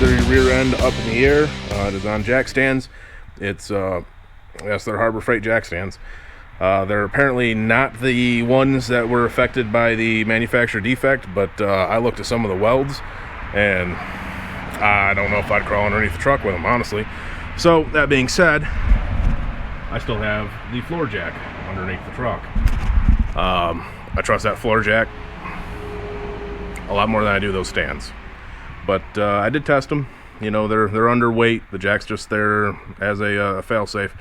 the rear end up in the air. It is on jack stands. It's yes, they're Harbor Freight jack stands. They're apparently not the ones that were affected by the manufacturer defect, but I looked at some of the welds, and I don't know if I'd crawl underneath the truck with them, honestly. So, that being said, I still have the floor jack underneath the truck. I trust that floor jack a lot more than I do those stands. But I did test them. You know, they're underweight. The jack's just there as a fail-safe.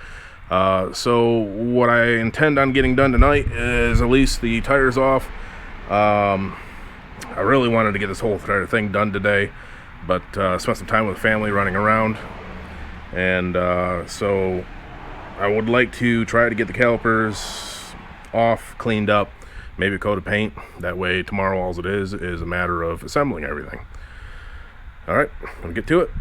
So what I intend on getting done tonight is at least the tires off. I really wanted to get this whole entire thing done today, but spent some time with family running around, and so I would like to try to get the calipers off, cleaned up, maybe a coat of paint. That way tomorrow all it is a matter of assembling everything. All right, let's get to it.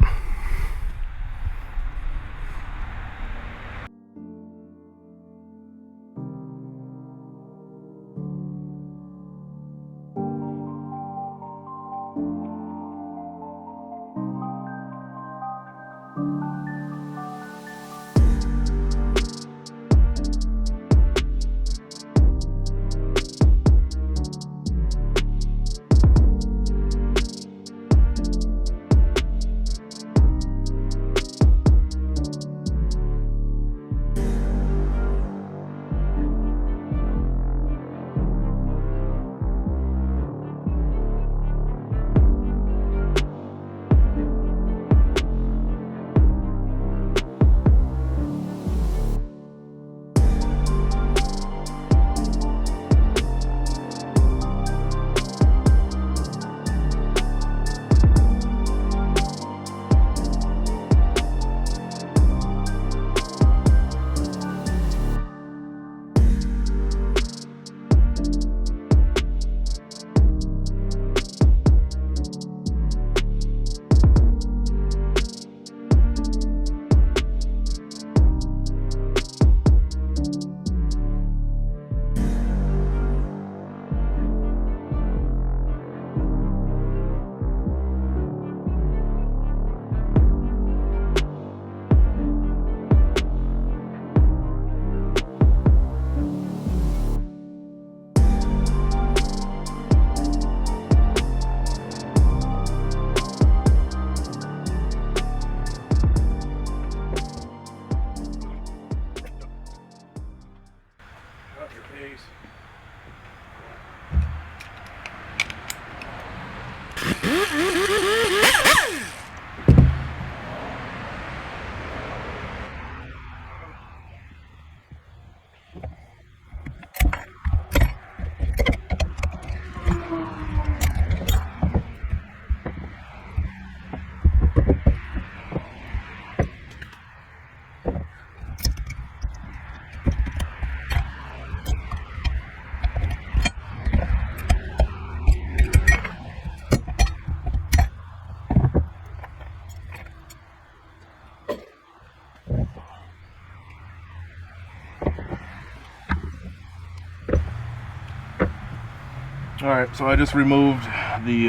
Alright, so I just removed the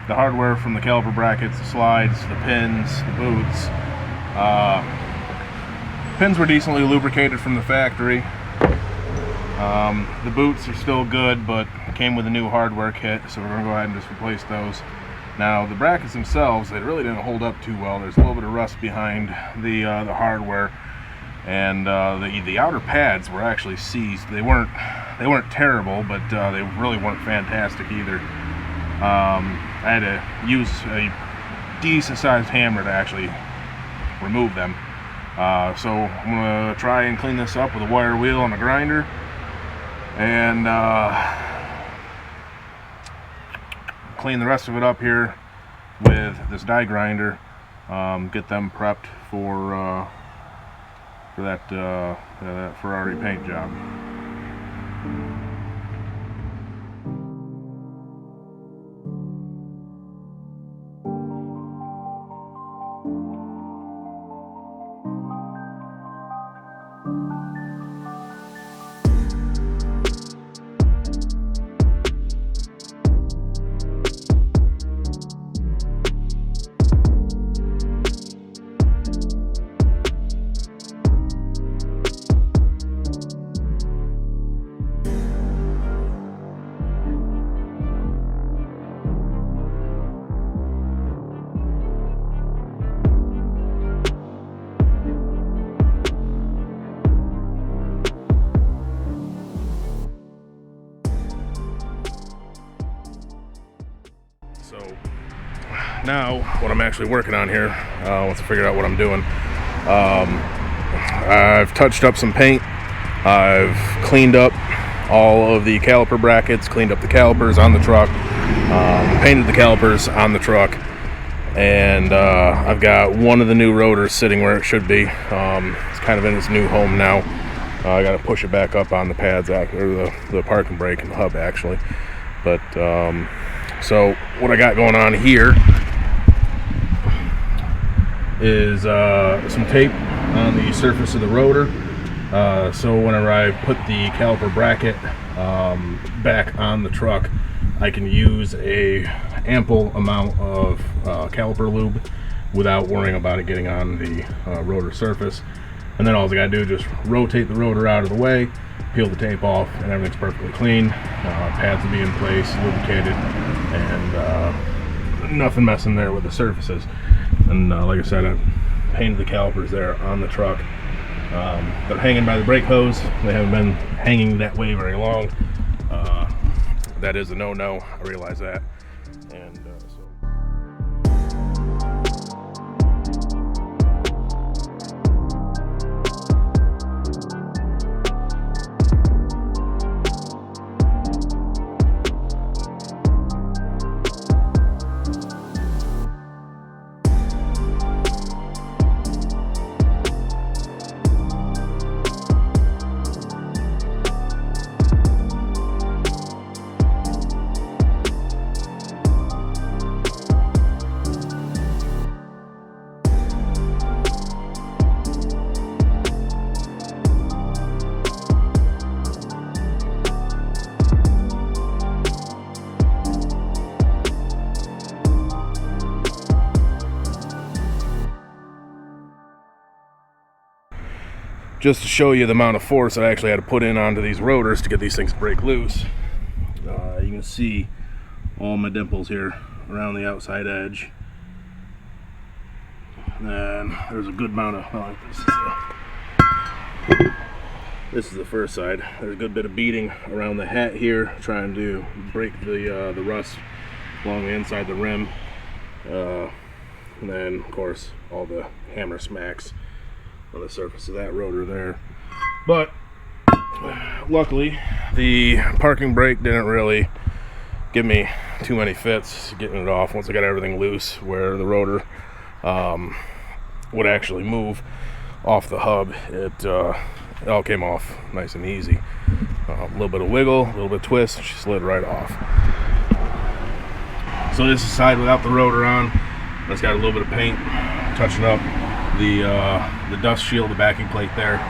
hardware from the caliper brackets, the slides, the pins, the boots. Pins were decently lubricated from the factory. The boots are still good, but came with a new hardware kit, so we're going to go ahead and just replace those. Now, the brackets themselves, they really didn't hold up too well. There's a little bit of rust behind the hardware, and the outer pads were actually seized. They weren't terrible, but they really weren't fantastic either. I had to use a decent sized hammer to actually remove them. So I'm going to try and clean this up with a wire wheel and a grinder, and clean the rest of it up here with this die grinder. Get them prepped for that Ferrari paint job. So now what I'm actually working on here, once I figure out what I'm doing, I've touched up some paint. I've cleaned up all of the caliper brackets, cleaned up the calipers on the truck, painted the calipers on the truck, and I've got one of the new rotors sitting where it should be. It's kind of in its new home now. I got to push it back up on the pads, or the parking brake and the hub actually. But so what I got going on here is some tape on the surface of the rotor. So whenever I put the caliper bracket back on the truck, I can use a ample amount of caliper lube without worrying about it getting on the rotor surface. And then all I gotta do is just rotate the rotor out of the way, peel the tape off, and everything's perfectly clean. Pads will be in place, lubricated, and nothing messing there with the surfaces. And like I said, I painted the calipers there on the truck. They're hanging by the brake hose. They haven't been hanging that way very long. That is a no-no, I realize that. And just to show you the amount of force I actually had to put in onto these rotors to get these things to break loose. You can see all my dimples here around the outside edge. And there's a good amount of, this is the first side. There's a good bit of beating around the hat here, trying to break the rust along the inside of the rim. And then, of course, all the hammer smacks on the surface of that rotor there. But luckily the parking brake didn't really give me too many fits getting it off once I got everything loose, where the rotor would actually move off the hub. It all came off nice and easy. A little bit of wiggle, a little bit of twist, she slid right off. So this is the side without the rotor on. It's got a little bit of paint touching up the dust shield, the backing plate there.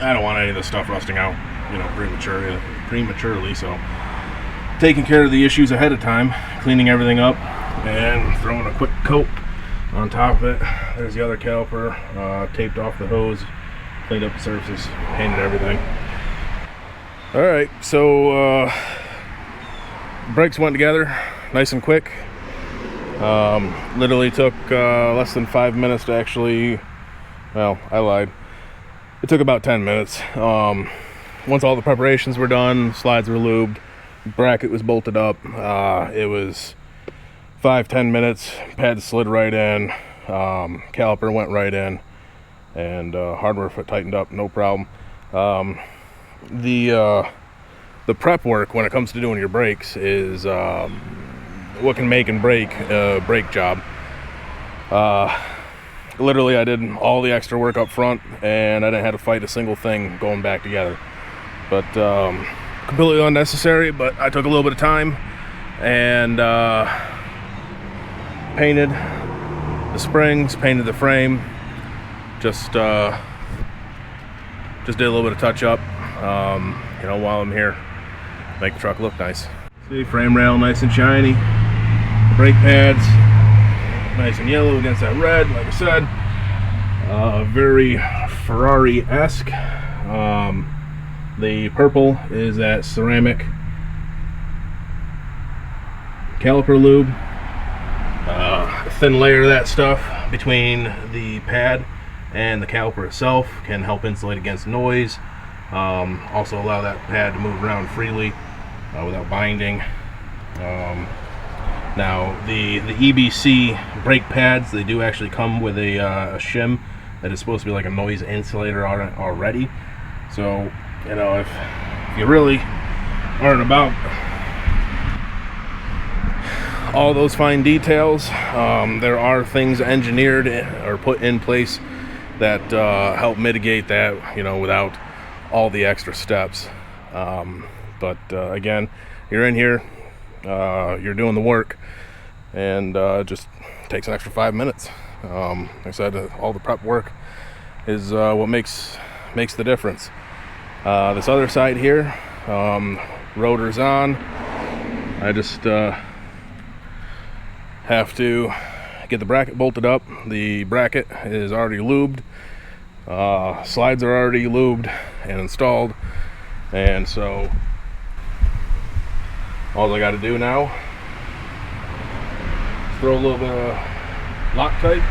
I don't want any of this stuff rusting out, you know, prematurely. So taking care of the issues ahead of time, cleaning everything up, and throwing a quick coat on top of it. There's the other caliper, taped off the hose, cleaned up the surfaces, painted everything. All right, so brakes went together nice and quick. Literally took less than 5 minutes to actually, well, I lied. It took about 10 minutes. Once all the preparations were done, slides were lubed, bracket was bolted up, it was 5-10 minutes, pad slid right in, caliper went right in, and hardware foot tightened up, no problem. The prep work when it comes to doing your brakes is what can make and break a brake job. Literally, I did all the extra work up front, and I didn't have to fight a single thing going back together. But completely unnecessary, but I took a little bit of time and painted the springs, painted the frame, just did a little bit of touch up, you know, while I'm here, make the truck look nice. See, frame rail nice and shiny, brake pads nice and yellow against that red, like I said. Very Ferrari-esque. The purple is that ceramic caliper lube. A thin layer of that stuff between the pad and the caliper itself can help insulate against noise. Also allow that pad to move around freely. without binding. Now the EBC brake pads, they do actually come with a shim that is supposed to be like a noise insulator on it already. So, you know, if you really aren't about all those fine details, there are things engineered or put in place that help mitigate that, you know, without all the extra steps. But again, you're in here, you're doing the work, and it just takes an extra 5 minutes. Like I said, all the prep work is what makes the difference. This other side here, rotor's on. I just have to get the bracket bolted up. The bracket is already lubed. Slides are already lubed and installed, and so all I got to do now is throw a little bit of Loctite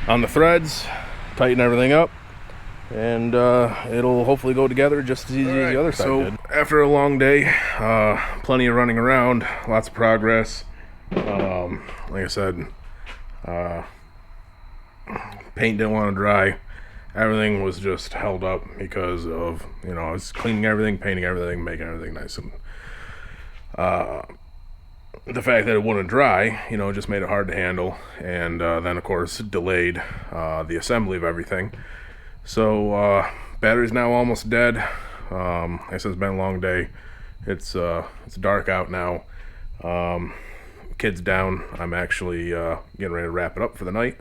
on the threads, tighten everything up, and it'll hopefully go together just as easy as the other side did. After a long day, plenty of running around, lots of progress. Like I said, paint didn't want to dry. Everything was just held up because of, you know, I was cleaning everything, painting everything, making everything nice, and the fact that it wouldn't dry, you know, just made it hard to handle, and then of course delayed the assembly of everything. So battery's now almost dead. Like I said, it's been a long day. It's dark out now. Kids down. I'm actually getting ready to wrap it up for the night.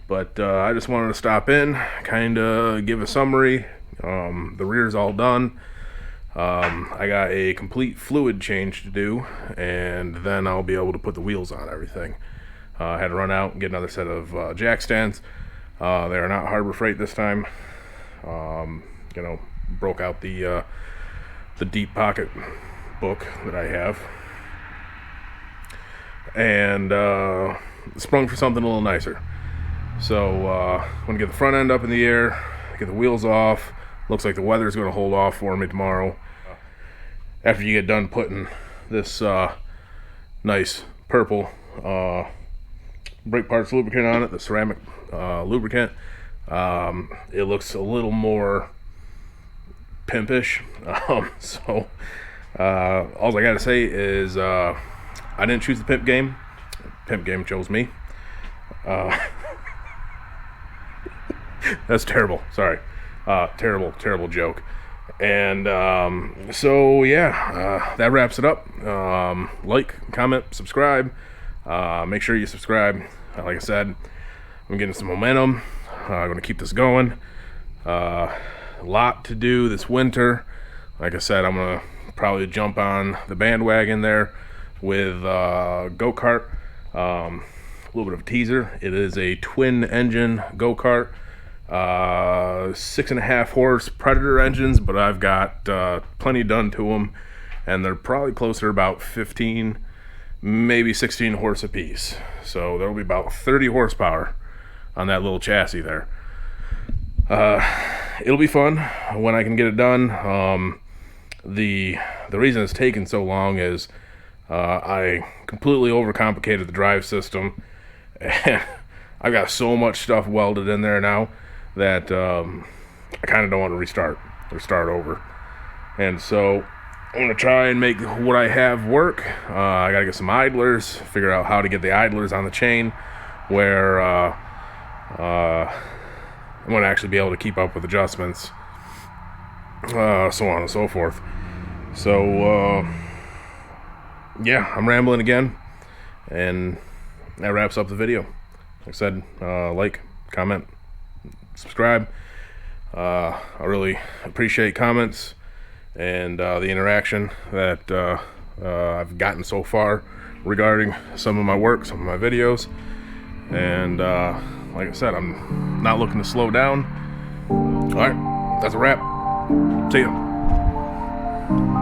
But I just wanted to stop in, kind of give a summary. The rear's all done. I got a complete fluid change to do, and then I'll be able to put the wheels on everything. I had to run out and get another set of jack stands. They are not Harbor Freight this time. You know, broke out the deep pocket book that I have, and sprung for something a little nicer. So I'm gonna get the front end up in the air, get the wheels off. Looks like the weather's gonna hold off for me tomorrow. After you get done putting this nice purple brake parts lubricant on it, the ceramic lubricant, it looks a little more pimpish. So all I gotta say is I didn't choose the pimp game. Pimp game chose me. That's terrible. Sorry. Terrible joke. And so yeah, that wraps it up. Like, comment, subscribe. Make sure you subscribe. Like I said, I'm getting some momentum. I'm going to keep this going. A lot to do this winter. Like I said, I'm going to probably jump on the bandwagon there with go-kart. A little bit of a teaser. It is a twin engine go-kart. 6.5 horse Predator engines, but I've got plenty done to them, and they're probably closer to about 15, maybe 16 horse apiece. So there'll be about 30 horsepower on that little chassis there. It'll be fun when I can get it done. The reason it's taken so long is I completely overcomplicated the drive system, and I've got so much stuff welded in there now that I kind of don't want to restart or start over. And so I'm going to try and make what I have work. I got to get some idlers, figure out how to get the idlers on the chain where I'm going to actually be able to keep up with adjustments, so on and so forth. So yeah, I'm rambling again, and that wraps up the video. Like I said, like, comment, subscribe. I really appreciate comments and the interaction that I've gotten so far regarding some of my work, some of my videos. And like I said, I'm not looking to slow down. All right, that's a wrap. See ya.